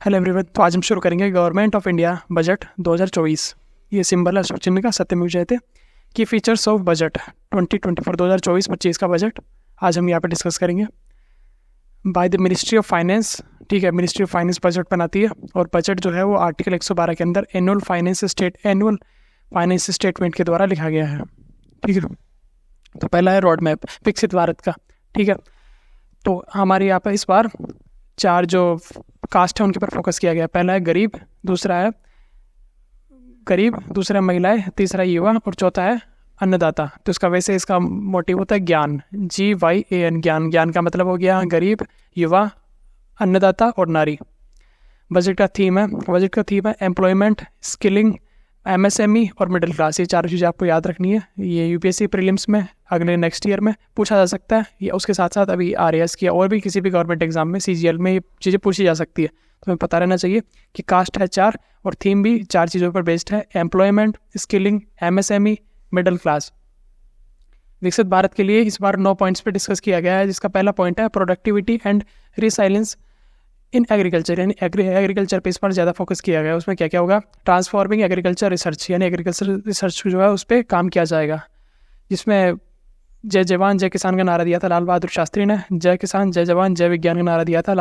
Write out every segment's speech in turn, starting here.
Hello everyone. तो आज हम शुरू करेंगे गवर्नमेंट ऑफ इंडिया बजट 2024। ये सिंबल है अशोक चिन्ह का, सत्यमेव जयते। की फीचर्स ऑफ बजट 2024 का बजट आज हम यहाँ पे डिस्कस करेंगे। By the ministry of finance, ठीक है, मिनिस्ट्री ऑफ फाइनेंस बजट बनाती है और बजट जो है वो आर्टिकल 112 के अंदर एनुअल फाइनेंस स्टेटमेंट के द्वारा लिखा गया है। ठीक है, तो पहला है रोड मैप विकसित भारत का। ठीक है, तो हमारे यहाँ पर इस बार चार जो कास्ट है उनके ऊपर फोकस किया गया। पहला है गरीब, दूसरा है महिलाएं, तीसरा है युवा और चौथा है अन्नदाता। तो इसका वैसे इसका मोटिव होता है ज्ञान, GYAN, ज्ञान। ज्ञान का मतलब हो गया गरीब, युवा, अन्नदाता और नारी। बजट का थीम है एम्प्लॉयमेंट, स्किलिंग, MSME और मिडिल क्लास। ये चारों चीज़ें आपको याद रखनी है। ये UPSC प्रीलिम्स में अगले नेक्स्ट ईयर में पूछा जा सकता है। या उसके साथ साथ अभी RAS की और भी किसी भी गवर्नमेंट एग्जाम में CGL में ये चीज़ें पूछी जा सकती है। तो हमें पता रहना चाहिए कि कास्ट है 4 और थीम भी 4 चीज़ों पर बेस्ड है, employment, skilling, MSME, middle class. विकसित भारत के लिए इस बार 9 पॉइंट्स पर डिस्कस किया गया है, जिसका पहला पॉइंट है productivity and resilience in agriculture, यानी एग्रीकल्चर पे इस पर ज़्यादा फोकस किया गया है। उसमें क्या क्या होगा? ट्रांसफॉर्मिंग एग्रीकल्चर रिसर्च, यानी एग्रीकल्चर रिसर्च जो है उस पर काम किया जाएगा, जिसमें जय जवान जय किसान का नारा दिया था लाल बहादुर शास्त्री ने। जय किसान जय जवान जय विज्ञान का नारा दिया था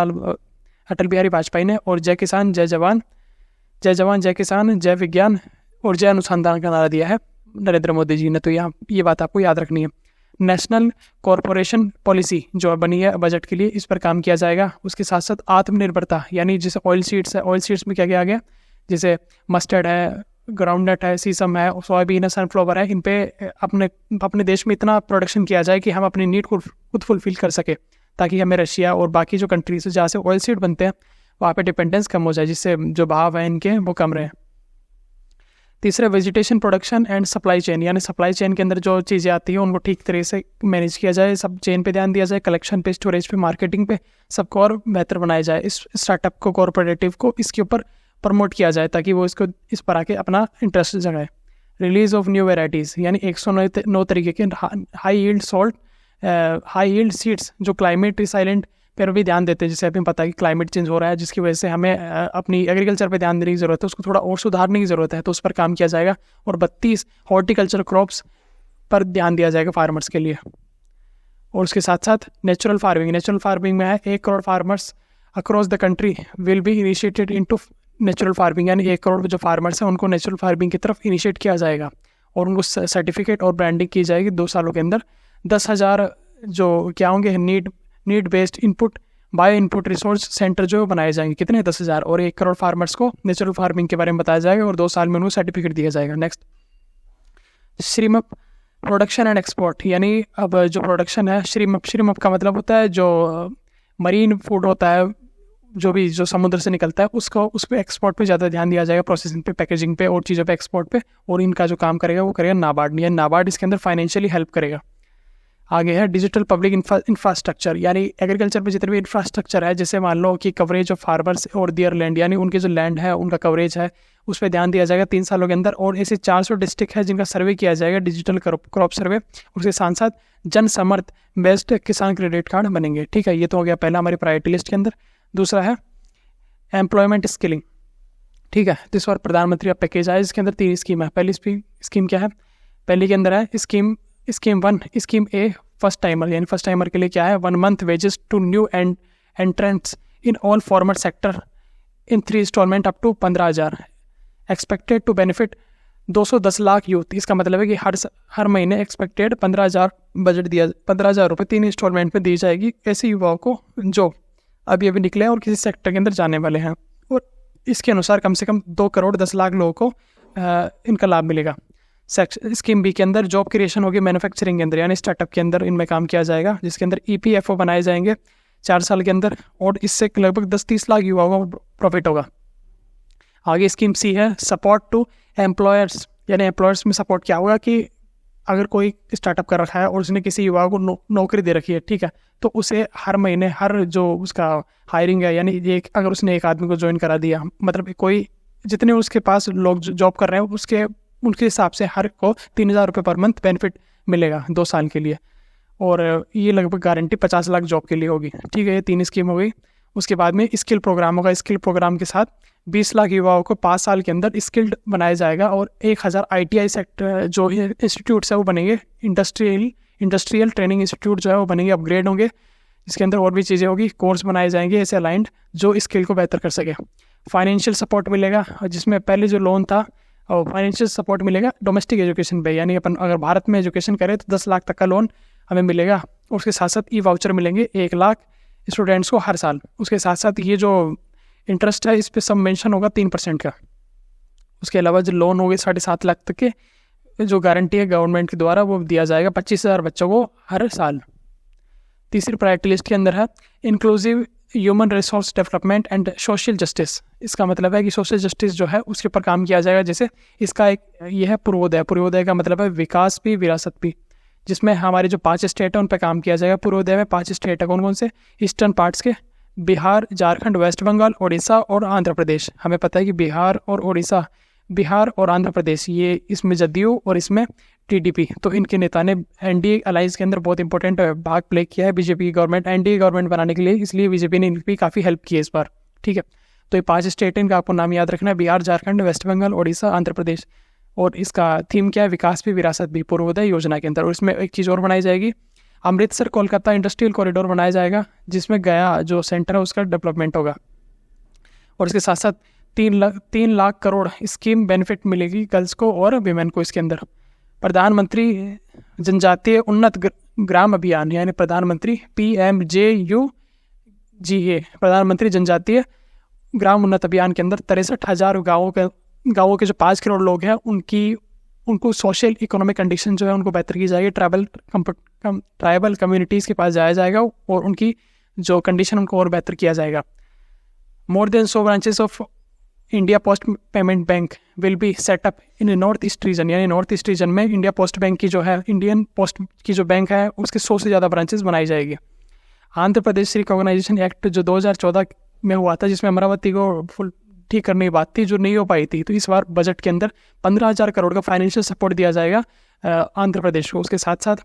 अटल बिहारी वाजपेयी ने। और जय किसान जय जवान जय किसान जय विज्ञान और जय अनुसंधान का नारा दिया है नरेंद्र मोदी जी ने। तो यहाँ ये बात आपको याद रखनी है। नेशनल कॉरपोरेशन पॉलिसी जो बनी है बजट के लिए, इस पर काम किया जाएगा। उसके साथ साथ आत्मनिर्भरता, यानी जैसे ऑयल सीड्स है, ऑयल सीड्स में क्या क्या आ गया, जैसे मस्टर्ड है, ग्राउंडनट है, सीसम है, सोयाबीन है, सनफ्लावर है। इन पे अपने देश में इतना प्रोडक्शन किया जाए कि हम अपनी नीड को खुद फुलफिल कर सके, ताकि हमें रशिया और बाकी जो कंट्रीज जहाँ से ऑयल सीड बनते हैं वहाँ पे डिपेंडेंस कम हो जाए, जिससे जो भाव है इनके वो कम रहे। तीसरा vegetation production and supply chain, यानी सप्लाई चेन के अंदर जो चीज़ें आती हैं उनको ठीक तरह से मैनेज किया जाए, सब चेन पे ध्यान दिया जाए, कलेक्शन पे, स्टोरेज पे, मार्केटिंग पे, सबको और बेहतर बनाया जाए। इस स्टार्टअप को, कॉरपोरेटिव को इसके ऊपर प्रमोट किया जाए ताकि वो इसको इस पर आके अपना इंटरेस्ट जगाए। रिलीज ऑफ न्यू वेराइटीज़, यानी 109 तरीके के हाई यील्ड सीड्स जो क्लाइमेट रिसाइलेंट पर भी ध्यान देते हैं। जैसे अभी पता है कि क्लाइमेट चेंज हो रहा है, जिसकी वजह से हमें अपनी एग्रीकल्चर पे ध्यान देने की ज़रूरत है, उसको थोड़ा और सुधारने की ज़रूरत है, तो उस पर काम किया जाएगा। और 32 हॉर्टिकल्चर क्रॉप्स पर ध्यान दिया जाएगा फार्मर्स के लिए। और उसके साथ साथ नेचुरल फार्मिंग में है 1 crore farmers across the country will be initiated into natural farming, यानी 1 करोड़ जो फार्मर्स हैं उनको नेचुरल फार्मिंग की तरफ इनिशिएट किया जाएगा और उनको सर्टिफिकेट और ब्रांडिंग की जाएगी 2 सालों के अंदर। 10,000 जो क्या होंगे need based input bio input resource centre जो बनाए जाएंगे। कितने? 10,000। और 1 करोड़ फार्मर्स को नेचुरल फार्मिंग के बारे में बताया जाएगा और 2 साल में उनको सर्टिफिकेट दिया जाएगा। नेक्स्ट, श्रीमप प्रोडक्शन एंड एक्सपोर्ट, यानी अब जो प्रोडक्शन है, श्रीमप का मतलब होता है जो मरीन फूड होता है, जो समुद्र से निकलता है, उस पर एक्सपोर्ट पे ज़्यादा ध्यान दिया जाएगा, प्रोसेसिंग पे, पैकेजिंग पे और चीज़ों पे एक्सपोर्ट पे। और इनका जो काम करेगा वो करेगा नाबार्ड, यानी नाबार्ड इसके अंदर फाइनेंशियली हेल्प करेगा। आगे है डिजिटल पब्लिक इंफ्रास्ट्रक्चर, यानी एग्रीकल्चर पे जितने भी इंफ्रास्ट्रक्चर है, जैसे मान लो कि कवरेज ऑफ फार्मर्स और दियर लैंड, यानी उनके जो लैंड है उनका कवरेज है, उस पर ध्यान दिया जाएगा 3 सालों के अंदर। और ऐसे 400 डिस्ट्रिक्ट है जिनका सर्वे किया जाएगा, डिजिटल क्रॉप सर्वे। उसके साथ साथ जन समर्थ बेस्ड किसान क्रेडिट कार्ड बनेंगे। ठीक है, ये तो हो गया पहला हमारी प्रायोरिटी लिस्ट के अंदर। दूसरा है एम्प्लॉयमेंट स्किलिंग। ठीक है, तो इस बार प्रधानमंत्री का पैकेज आया, जिसके अंदर 3 स्कीम है। पहली स्कीम क्या है? पहले के अंदर है scheme 1, scheme A first timer, यानी फर्स्ट टाइमर के लिए क्या है? 1 month wages to new entrants in all formal sector in 3 instalment up to 15,000, expected to benefit 210 lakh youth. इसका मतलब है कि हर महीने एक्सपेक्टेड 15,000 बजट दिया, 15,000 रुपये 3 इंस्टॉलमेंट में दी जाएगी ऐसे युवाओं को जो अभी निकले और किसी सेक्टर के अंदर जाने वाले हैं। और इसके अनुसार कम से कम 2 करोड़ 10 लाख लोगों को इनका लाभ मिलेगा। स्कीम बी के अंदर जॉब क्रिएशन होगी मैन्युफैक्चरिंग के अंदर, यानी स्टार्टअप के अंदर इनमें काम किया जाएगा, जिसके अंदर EPFO बनाए जाएंगे 4 साल के अंदर, और इससे लगभग 10-30 लाख युवाओं को प्रॉफिट होगा। आगे स्कीम सी है सपोर्ट टू एम्प्लॉयर्स, यानी एम्प्लॉयर्स में सपोर्ट क्या होगा कि अगर कोई स्टार्टअप कर रखा है और उसने किसी युवा को नौकरी दे रखी है, ठीक है, तो उसे हर महीने हर जो उसका हायरिंग है, यानी अगर उसने एक आदमी को ज्वाइन करा दिया, मतलब कोई जितने उसके पास लोग जॉब कर रहे हैं उनके हिसाब से हर को 3,000 रुपये पर मंथ बेनिफिट मिलेगा 2 साल के लिए। और ये लगभग गारंटी 50 लाख जॉब के लिए होगी। ठीक है, ये 3 स्कीम हो गई। उसके बाद में स्किल प्रोग्राम होगा। स्किल प्रोग्राम के साथ 20 लाख युवाओं को 5 साल के अंदर स्किल्ड बनाया जाएगा और 1000 ITI सेक्टर जो इंस्टीट्यूट्स है वो बनेंगे, इंडस्ट्रियल ट्रेनिंग इंस्टीट्यूट जो है वो बनेंगे, अपग्रेड होंगे। इसके अंदर और भी चीज़ें होगी, कोर्स बनाए जाएंगे ऐसे अलाइंड जो स्किल को बेहतर कर सके। फाइनेंशियल सपोर्ट मिलेगा, जिसमें पहले जो लोन था और फाइनेंशियल सपोर्ट मिलेगा डोमेस्टिक एजुकेशन पे, यानी अपन अगर भारत में एजुकेशन करें तो 10 लाख तक का लोन हमें मिलेगा। उसके साथ साथ ई वाउचर मिलेंगे 1 लाख स्टूडेंट्स को हर साल। उसके साथ साथ ये जो इंटरेस्ट है इस पर सब मेंशन होगा 3% का। उसके अलावा जो लोन हो गए 7.5 लाख तक के, जो गारंटी है गवर्नमेंट के द्वारा वो दिया जाएगा 25,000 बच्चों को हर साल। तीसरी प्रायोरिटी लिस्ट के अंदर है inclusive human resource development and social justice. इसका मतलब है कि सोशल जस्टिस जो है उसके ऊपर काम किया जाएगा। जैसे इसका एक ये है पूर्वोदय। पूर्वोदय का मतलब है विकास भी विरासत भी, जिसमें हमारे जो 5 स्टेट हैं उन पर काम किया जाएगा। पूर्वोदय में 5 स्टेट है, कौन कौन से? ईस्टर्न पार्ट्स के बिहार, झारखंड, वेस्ट बंगाल, उड़ीसा और आंध्र प्रदेश। हमें पता है कि बिहार और आंध्र प्रदेश ये इसमें जदयू और इसमें TDP, तो इनके नेता ने NDA अलायंस के अंदर बहुत इंपॉर्टेंट भाग प्ले किया है बीजेपी की गवर्नमेंट, NDA गवर्नमेंट बनाने के लिए, इसलिए बीजेपी ने इनकी काफ़ी हेल्प की है इस बार। ठीक है, तो ये 5 स्टेट इनका आपको नाम याद रखना है, बिहार, झारखंड, वेस्ट बंगाल, उड़ीसा, आंध्र प्रदेश। और इसका थीम क्या है? विकास भी विरासत भी, पूर्वोदय योजना के अंदर। और इसमें एक चीज़ और बनाई जाएगी, अमृतसर कोलकाता इंडस्ट्रियल कॉरिडोर बनाया जाएगा, जिसमें गया जो सेंटर है उसका डेवलपमेंट होगा। और इसके साथ साथ 3 लाख करोड़ स्कीम बेनिफिट मिलेगी गर्ल्स को और विमेन को। इसके अंदर प्रधानमंत्री जनजातीय उन्नत ग्राम अभियान, यानी प्रधानमंत्री PMJUGA, प्रधानमंत्री जनजातीय ग्राम उन्नत अभियान के अंदर 63,000 गाँवों के जो 5 करोड़ लोग हैं उनको सोशल इकोनॉमिक कंडीशन जो है उनको बेहतर की जाएगी। ट्राइबल कम्युनिटीज़ के पास जाया जाएगा और उनकी जो कंडीशन उनको और बेहतर किया जाएगा। More than 100 branches of India post payment bank will be set up in north east region, यानी नॉर्थ ईस्ट रीजन में इंडिया पोस्ट बैंक की जो है, इंडियन पोस्ट की जो बैंक है उसके 100 से ज़्यादा ब्रांचेस बनाई जाएगी। आंध्र प्रदेश रिकॉग्नाइजेशन एक्ट जो 2014 में हुआ था, जिसमें अमरावती को फुल ठीक करने की बात थी जो नहीं हो पाई थी, तो इस बार बजट के अंदर 15,000 करोड़ का फाइनेंशियल सपोर्ट दिया जाएगा आंध्र प्रदेश को। उसके साथ साथ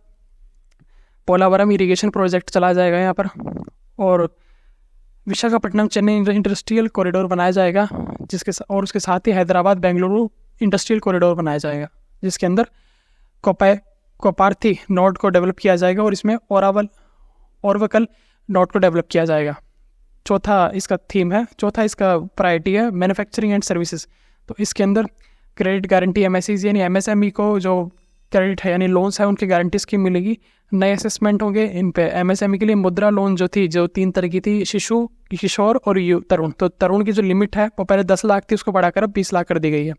पोलावरम इरीगेशन प्रोजेक्ट चलाया जाएगा यहाँ पर, और विशाखापट्टनम चेन्नई इंडस्ट्रियल कॉरिडोर बनाया जाएगा, और उसके साथ ही हैदराबाद बेंगलुरु इंडस्ट्रियल कॉरिडोर बनाया जाएगा, जिसके अंदर कोपार्थी नोड को डेवलप किया जाएगा और इसमें ओरवकल नोड को डेवलप किया जाएगा। चौथा इसका प्रायोरिटी है मैन्युफैक्चरिंग एंड सर्विसेज। तो इसके अंदर क्रेडिट गारंटी MSEs यानी MSME को जो क्रेडिट है यानी लोन्स है उनकी गारंटी स्कीम मिलेगी। नए असेसमेंट होंगे इन पे। MSME के लिए मुद्रा लोन जो 3 तरह की थी, शिशु, किशोर और तरुण। तो तरुण की जो लिमिट है वो पहले 10 लाख थी, उसको बढ़ाकर अब 20 लाख कर दी गई है।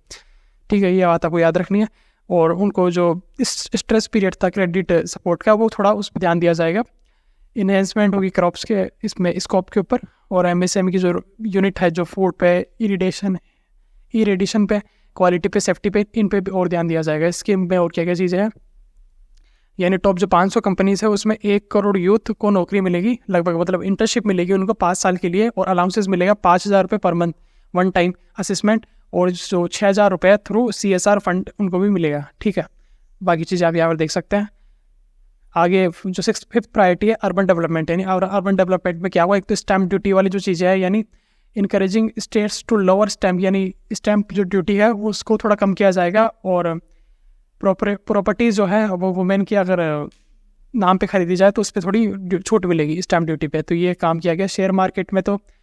ठीक है, ये बात आपको याद रखनी है। और उनको जो स्ट्रेस पीरियड था क्रेडिट सपोर्ट का, वो थोड़ा उस पर ध्यान दिया जाएगा। इन्हेंसमेंट होगी क्रॉप्स के इसमें स्कोप के ऊपर। और MSME की जो यूनिट है जो फूड पे, इरिडेशन पे, क्वालिटी पे, सेफ्टी पे, इन पे भी और ध्यान दिया जाएगा। स्कीम में और क्या क्या चीज़ें हैं, यानी टॉप जो 500 कंपनीज है उसमें 1 करोड़ यूथ को नौकरी मिलेगी लगभग, मतलब इंटर्नशिप मिलेगी उनको 5 साल के लिए, और अलाउंसेस मिलेगा 5,000 रुपये per month one time assessment, और जो 6,000 रुपये थ्रू CSR फंड उनको भी मिलेगा। ठीक है, बाकी चीज़ें आप यहाँ पर देख सकते हैं। आगे जो 5th प्रायोरिटी है अर्बन डेवलपमेंट, यानी अर्बन डेवलपमेंट में क्या हुआ, एक तो स्टैम्प ड्यूटी वाली जो चीज़ें है, यानी encouraging states to lower stamp, यानी स्टैम्प जो ड्यूटी है उसको थोड़ा कम किया जाएगा। और प्रॉपर्टीज़ जो है वो वुमेन की अगर नाम पे खरीदी जाए तो उस पर थोड़ी छूट मिलेगी स्टैम्प ड्यूटी पे। तो ये काम किया गया। शेयर मार्केट में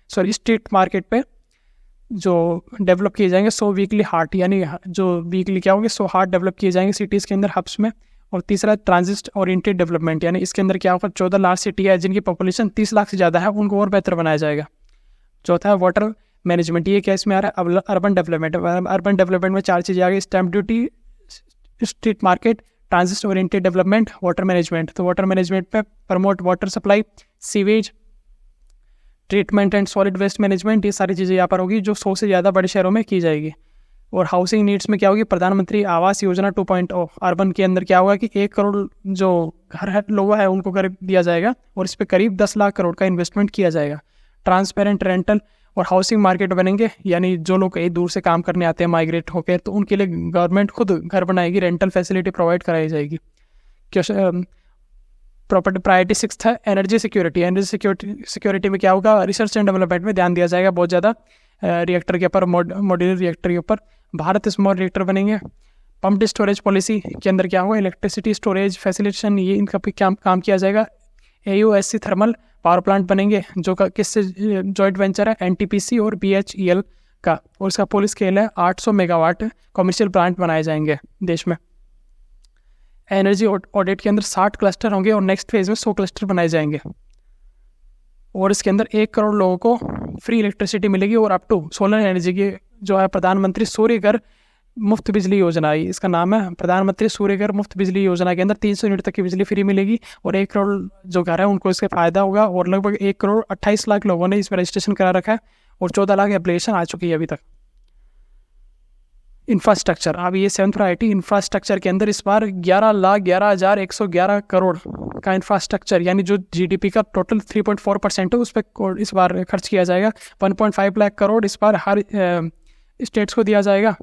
स्ट्रीट मार्केट पे जो डेवलप किए जाएंगे 100 वीकली हाट, यानी जो वीकली क्या होंगे 100 हाट डेवलप किए जाएंगे सिटीज़ के अंदर, हब्स में। और तीसरा ट्रांजिट ओरिएंटेड डेवलपमेंट, यानी इसके अंदर क्या होगा 14 लार्ज सिटी है जिनकी पॉपुलेशन 30 लाख से ज़्यादा है, उनको और बेहतर बनाया जाएगा। चौथा है वाटर मैनेजमेंट। ये क्या इसमें आ रहा है? Urban development. अर्बन डेवलपमेंट में 4 चीज़ें आ गई, stamp duty, street market, transit oriented development, water management. तो वाटर मैनेजमेंट पे promote water supply, sewage treatment and solid waste management, ये सारी चीज़ें यहाँ पर होगी जो 100 से ज़्यादा बड़े शहरों में की जाएगी। और हाउसिंग नीड्स में क्या होगी, प्रधानमंत्री आवास योजना 2.0 अर्बन के अंदर क्या होगा कि 1 करोड़ जो घर है लोगों है उनको कर दिया जाएगा, और इस पर करीब 10 लाख करोड़ का इन्वेस्टमेंट किया जाएगा। ट्रांसपेरेंट रेंटल और हाउसिंग मार्केट बनेंगे, यानी जो लोग कहीं दूर से काम करने आते हैं माइग्रेट होकर, तो उनके लिए गवर्नमेंट खुद घर बनाएगी, रेंटल फैसिलिटी प्रोवाइड कराई जाएगी। प्रॉपर्टी प्रायोरिटी 6 है एनर्जी सिक्योरिटी। एनर्जी सिक्योरिटी में क्या होगा, रिसर्च एंड डेवलपमेंट में ध्यान दिया जाएगा बहुत ज़्यादा, रिएक्टर के ऊपर, मॉड्यूलर रिएक्टर के ऊपर। भारत स्मॉल रिएक्टर बनेंगे। पम्प्ड स्टोरेज पॉलिसी के अंदर क्या होगा, इलेक्ट्रिसिटी स्टोरेज फैसिलिटेशन, ये इनका भी काम किया जाएगा। AUSC थर्मल पावर प्लांट बनेंगे जो किससे जॉइंट वेंचर है, NTPC और BHEL का, और इसका फुल स्केल है 800 मेगावाट कॉमर्शियल प्लांट बनाए जाएंगे देश में। एनर्जी ऑडिट के अंदर 60 क्लस्टर होंगे और नेक्स्ट फेज में 100 क्लस्टर बनाए जाएंगे, और इसके अंदर 1 करोड़ लोगों को फ्री इलेक्ट्रिसिटी मिलेगी, और अप टू सोलर एनर्जी की जो है प्रधानमंत्री सूर्यघर मुफ्त बिजली योजना है, इसका नाम है प्रधानमंत्री सूर्यघर मुफ्त बिजली योजना के अंदर 300 यूनिट तक की बिजली फ्री मिलेगी, और 1 करोड़ जो घर है उनको इससे फ़ायदा होगा, और लगभग 1 करोड़ 28 लाख लोगों ने इसमें रजिस्ट्रेशन करा रखा है, और 14 लाख एप्लीकेशन आ चुकी है अभी तक। इंफ्रास्ट्रक्चर, अब ये 7th प्रायोरिटी इंफ्रास्ट्रक्चर के अंदर इस बार 11,11,111 करोड़ का इंफ्रास्ट्रक्चर, यानी जो GDP का टोटल 3.4% है उस पर इस बार खर्च किया जाएगा। 1.5 लाख करोड़ इस बार हर स्टेट्स को दिया जाएगा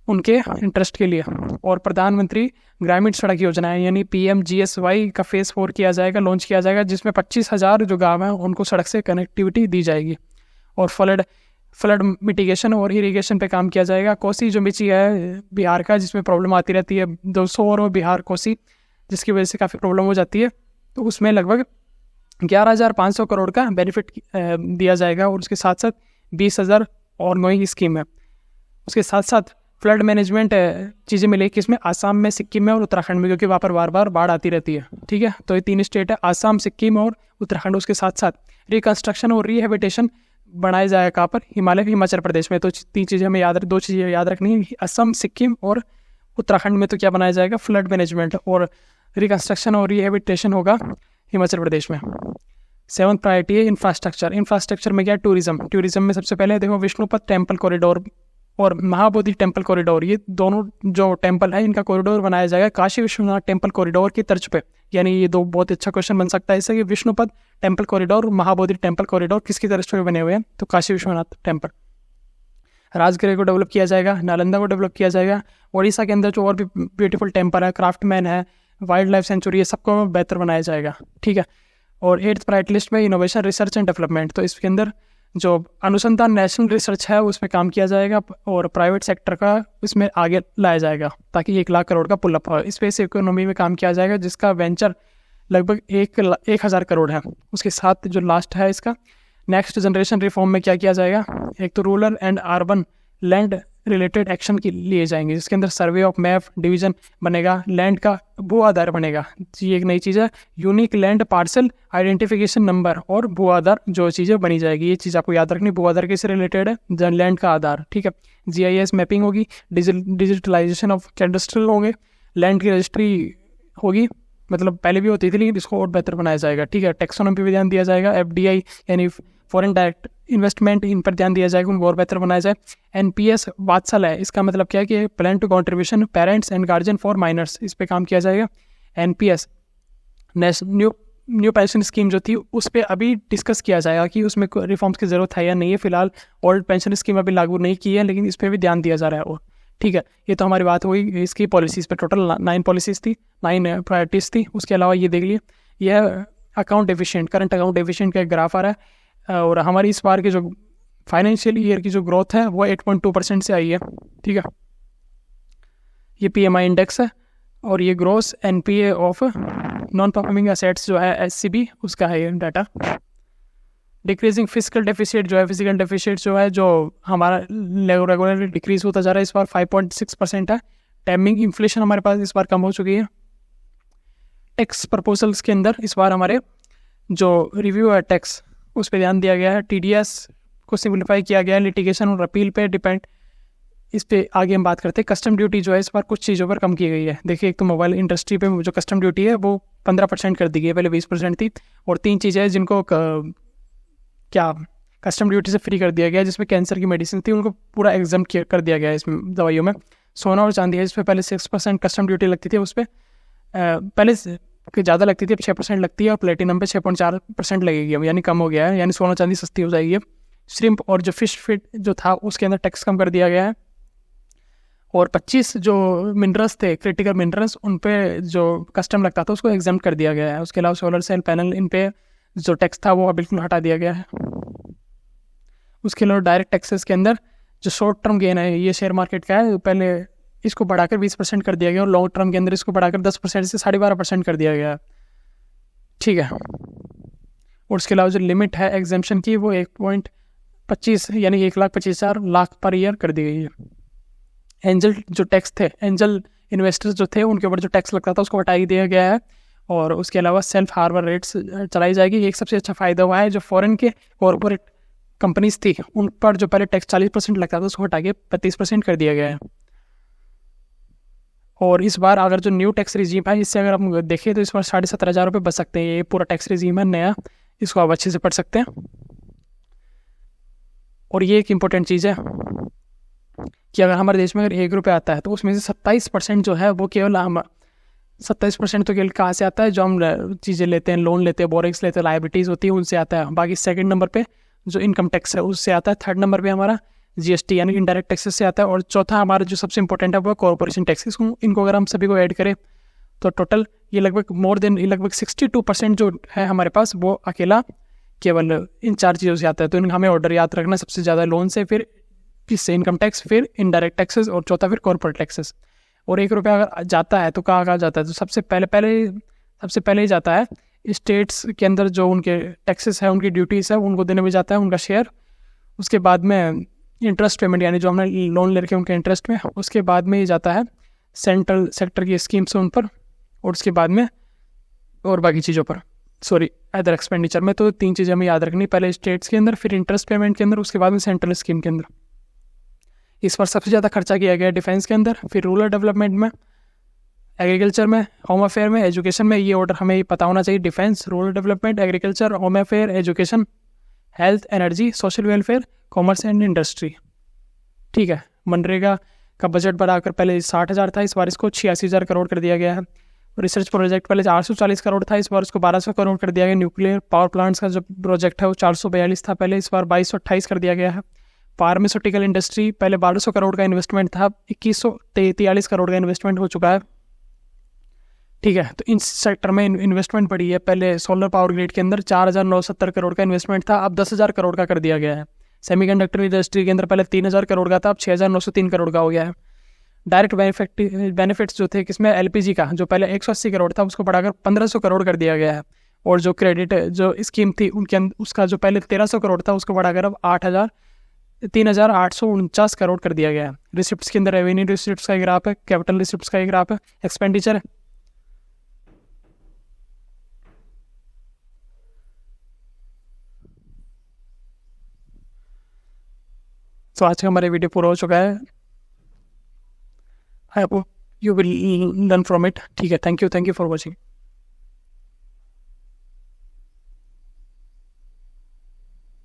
उनके इंटरेस्ट के लिए। और प्रधानमंत्री ग्रामीण सड़क योजना है यानी PMGSY का फेज़ 4 किया जाएगा, लॉन्च किया जाएगा, जिसमें 25,000 जो गाँव हैं उनको सड़क से कनेक्टिविटी दी जाएगी। और फ्लड मिटिगेशन और इरिगेशन पे काम किया जाएगा। कोसी जो मिची है बिहार का, जिसमें प्रॉब्लम आती रहती है 200 और बिहार कोसी, जिसकी वजह से काफ़ी प्रॉब्लम हो जाती है, तो उसमें लगभग 11,500 करोड़ का बेनिफिट दिया जाएगा। और उसके साथ साथ 20,000 और गोइंग स्कीम है। उसके साथ साथ फ्लड मैनेजमेंट चीज़ें मिलेगी किसमें, आसाम में, सिक्किम में और उत्तराखंड में, क्योंकि वहाँ पर बार बार बाढ़ आती रहती है। ठीक है, तो ये 3 स्टेट है, आसाम, सिक्किम और उत्तराखंड। उसके साथ साथ रिकन्स्ट्रक्शन और रिहेबिटेशन बनाया जाएगा कहाँ पर, हिमाचल प्रदेश में। तो 3 चीज़ें हमें 2 चीज़ें याद रखनी है, असम, सिक्किम और उत्तराखंड में तो क्या बनाया जाएगा, फ्लड मैनेजमेंट और रिकन्स्ट्रक्शन और रिहेबिटेशन होगा हिमाचल प्रदेश में। 7th प्रायोरिटी है इंफ्रास्ट्रक्चर। इंफ्रास्ट्रक्चर में क्या है, टूरिज्म में सबसे पहले देखो विष्णुपद टेम्पल कॉरिडोर और महाबोधि टेम्पल कॉरिडोर, ये दोनों जो टेम्पल है इनका कॉरिडोर बनाया जाएगा काशी विश्वनाथ टेम्पल कॉरिडोर की तर्ज पे। यानी ये 2 बहुत अच्छा क्वेश्चन बन सकता है इससे कि विष्णुपद टेम्पल कॉरिडोर और महाबोधि टेम्पल कॉरिडोर किसकी तर्ज पे बने हुए हैं, तो काशी विश्वनाथ टेम्पल। राजगृह को डेवलप किया जाएगा, नालंदा को डेवलप किया जाएगा, उड़ीसा के अंदर जो और भी ब्यूटीफुल टेम्पल है, क्राफ्टमैन है, वाइल्ड लाइफ सेंचुरी है, सबको बेहतर बनाया जाएगा। ठीक है, और 8th प्रायोरिटी लिस्ट में इनोवेशन, रिसर्च एंड डेवलपमेंट, तो इसके अंदर जो अनुसंधान, नेशनल रिसर्च है उसमें काम किया जाएगा, और प्राइवेट सेक्टर का इसमें आगे लाया जाएगा ताकि 1 लाख करोड़ का पुल अप हो। स्पेस इकोनॉमी में काम किया जाएगा जिसका वेंचर लगभग 1,000 करोड़ है। उसके साथ जो लास्ट है इसका नेक्स्ट जनरेशन रिफॉर्म में क्या किया जाएगा, एक तो rural and urban land related action की लिए जाएंगे, जिसके अंदर सर्वे ऑफ मैप डिवीजन बनेगा, लैंड का भू आधार बनेगा, ये एक नई चीज़ है, unique land parcel identification number और भू आधार जो चीज़ें बनी जाएगी, ये चीज़ आपको याद रखनी। भू आधार किससे रिलेटेड है, लैंड का आधार। ठीक है, GIS मैपिंग होगी, डिजिटलाइजेशन ऑफ कैडेस्ट्रल होंगे, लैंड की रजिस्ट्री होगी, मतलब पहले भी होती थी लेकिन इसको और बेहतर बनाया जाएगा। ठीक है, टैक्सोनॉमी पे भी ध्यान दिया जाएगा, FDI यानी फॉरेन डायरेक्ट इन्वेस्टमेंट, इन पर ध्यान दिया जाएगा, उनको और बेहतर बनाया जाए। NPS वात्सल है, इसका मतलब क्या है कि plan to contribution parents and guardian for minors, इस पर काम किया जाएगा। NPS न्यू पेंशन स्कीम जो थी उस पर अभी डिस्कस किया जाएगा कि उसमें रिफॉर्म्स की ज़रूरत है या नहीं है। फिलहाल ओल्ड पेंशन स्कीम अभी लागू नहीं की है, लेकिन इस पर भी ध्यान दिया जा रहा है। और ठीक है, ये तो हमारी बात हुई इसकी पॉलिसीज़ पे। टोटल 9 पॉलिसीज़ थी, 9 प्रायोरिटीज़ थी। उसके अलावा ये देख लिए, यह account deficient, current account deficient का एक ग्राफ आ रहा है, और हमारी इस बार की जो फाइनेंशियल ईयर की जो ग्रोथ है वो 8.2% से आई है। ठीक है, ये PMI इंडेक्स है, और ये gross NPA of non performing assets जो है SCB उसका है ये डाटा। डिक्रीजिंग फिजिकल डेफिसिट जो है, फिजिकल डेफिसिट जो है जो हमारा रेगुलरली डिक्रीज होता जा रहा है, इस बार 5.6% है। टैमिंग इन्फ्लेशन हमारे पास इस बार कम हो चुकी है। टैक्स प्रपोजल्स के अंदर इस बार हमारे जो रिव्यू है टैक्स उस पर ध्यान दिया गया है, TDS को सिंप्लीफाई किया गया है, लिटिगेशन और अपील पे डिपेंड, इस पे आगे हम बात करते हैं। कस्टम ड्यूटी जो है इस बार कुछ चीज़ों पर कम की गई है। देखिए, एक तो मोबाइल इंडस्ट्री पे जो कस्टम ड्यूटी है वो 15% कर दी गई है, पहले 20% थी। और 3 चीज़ें हैं जिनको क्या कस्टम ड्यूटी से फ्री कर दिया गया है, जिसमें कैंसर की मेडिसिन थी उनको पूरा एग्जाम कर दिया गया है इसमें दवाइयों में। सोना और चांदी है, इस पर पहले 6% कस्टम ड्यूटी लगती थी, उस पर पहले ज़्यादा लगती थी, अब 6% लगती है। और प्लेटिनम पे 6.4% लगेगी अब, यानी कम हो गया है, यानी सोना चांदी सस्ती हो जाएगी अब। श्रिम्प और जो फिश फिट जो था उसके अंदर टैक्स कम कर दिया गया है। और 25 जो मिनरल्स थे, क्रिटिकल मिनरल्स, उन पे जो कस्टम लगता था उसको एग्जाम कर दिया गया है। उसके अलावा सोलर सेल पैनल, इन पे जो टैक्स था वो बिल्कुल हटा दिया गया है। उसके अलावा डायरेक्ट टैक्सेस के अंदर जो शॉर्ट टर्म गेन है, ये शेयर मार्केट का है, पहले इसको बढ़ाकर 20% कर दिया गया और लॉन्ग टर्म के अंदर इसको बढ़ाकर 10% से 12.5% कर दिया गया। ठीक है। और उसके अलावा जो लिमिट है एग्जाम्पशन की वो 1.25 यानी 1,25,000 पर ईयर कर दी गई है। एंजल जो टैक्स थे, एंजल इन्वेस्टर्स जो थे उनके ऊपर जो टैक्स लगता था उसको हटा ही दिया गया है। और उसके अलावा सेल्फ हार्बर रेट्स चलाई जाएगी। एक सबसे अच्छा फ़ायदा हुआ है जो फॉरेन के कॉरपोरेट कंपनीज थी उन पर जो पहले टैक्स 40% लगता था उसको हटा के 35% कर दिया गया है। और इस बार अगर जो न्यू टैक्स रिजीम है इससे अगर हम देखें तो इस बार 17,500 रुपये बच सकते हैं। ये पूरा टैक्स रिजीम है नया, इसको आप अच्छे से पढ़ सकते हैं। और ये एक इम्पोर्टेंट चीज़ है कि अगर हमारे देश में अगर 1 रुपये आता है तो उसमें से 27% जो है वो केवल हम 27% तो केवल कहाँ से आता है, जो हम चीज़ें लेते हैं, लोन लेते हैं, बोरिंग्स लेते हैं, लाइबिलिटीज़ होती है उनसे आता है। बाकी सेकंड नंबर पे जो इनकम टैक्स है उससे आता है। थर्ड नंबर पे हमारा GST यानी इनडायरेक्ट टैक्सेस से आता है। और चौथा हमारा जो सबसे इंपॉर्टेंट है वो कॉर्पोरेशन टैक्सेस। इनको अगर हम सभी को ऐड करें तो टोटल ये लगभग 62% जो है हमारे पास वो अकेला केवल इन 4 चीज़ों से आता है। तो हमें ऑर्डर याद रखना, सबसे ज़्यादा लोन से, फिर किससे, इनकम टैक्स, फिर इनडायरेक्ट टैक्सेस और चौथा फिर कॉर्पोरेट टैक्सेस। और 1 रुपया अगर जाता है तो कहाँ जाता है, तो सबसे पहले ही जाता है स्टेट्स के अंदर जो उनके टैक्सेस है, उनकी ड्यूटीज़ है, उनको देने में जाता है उनका शेयर। उसके बाद में इंटरेस्ट पेमेंट यानी जो हमने लोन ले रखे उनके इंटरेस्ट में, उसके बाद में ये जाता है सेंट्रल सेक्टर की स्कीम्स उन पर, और उसके बाद में और बाकी चीज़ों पर, अदर एक्सपेंडिचर में। तो 3 चीज़ें हमें याद रखनी, पहले स्टेट्स के अंदर, फिर इंटरेस्ट पेमेंट के अंदर, उसके बाद में सेंट्रल स्कीम के अंदर। इस पर सबसे ज़्यादा खर्चा किया गया डिफेंस के अंदर, फिर रूरल डेवलपमेंट में, एग्रीकल्चर में, होम अफेयर में, एजुकेशन में। ये ऑर्डर हमें पता होना चाहिए, defence, rural development, agriculture, home affair, education, health, energy, social welfare, commerce and industry. ठीक है। मनरेगा का बजट बढ़ाकर पहले 60,000 था, इस बार इसको 86,000 करोड़ कर दिया गया है। रिसर्च प्रोजेक्ट पहले 840 करोड़ था, इस बार उसको 1200 करोड़ कर दिया गया। न्यूक्लियर पावर प्लांट्स का जो प्रोजेक्ट है वो 442 था पहले, इस बार 2228 कर दिया गया है। फार्मास्यूटिकल इंडस्ट्री पहले 1200 करोड़ का इन्वेस्टमेंट था, 2143 करोड़ का इन्वेस्टमेंट हो चुका है। ठीक है। तो इन सेक्टर में इन्वेस्टमेंट बढ़ी है। पहले सोलर पावर ग्रिड के अंदर 4,970 करोड़ का इन्वेस्टमेंट था, अब 10,000 करोड़ का कर दिया गया है। सेमीकंडक्टर इंडस्ट्री के अंदर पहले 3,000 करोड़ का था, अब 6,903 करोड़ का हो गया है। डायरेक्ट बेनिफिट्स जो थे किसमें, LPG का, जो पहले 180 करोड़ था उसको बढ़ाकर 1,500 करोड़ कर दिया गया है। और जो क्रेडिट जो स्कीम थी उनके अंदर, उसका जो पहले 1,300 करोड़ था उसको बढ़ाकर अब 3,849 करोड़ कर दिया गया है। रिसिप्ट्स के अंदर रेवेन्यू रिसिप्ट्स का ग्राफ है, कैपिटल रिसिप्ट्स का ग्राफ है, एक्सपेंडिचर है। तो आज का हमारा वीडियो पूरा हो चुका है। I hope you will learn from it. ठीक है, थैंक यू फॉर वॉचिंग।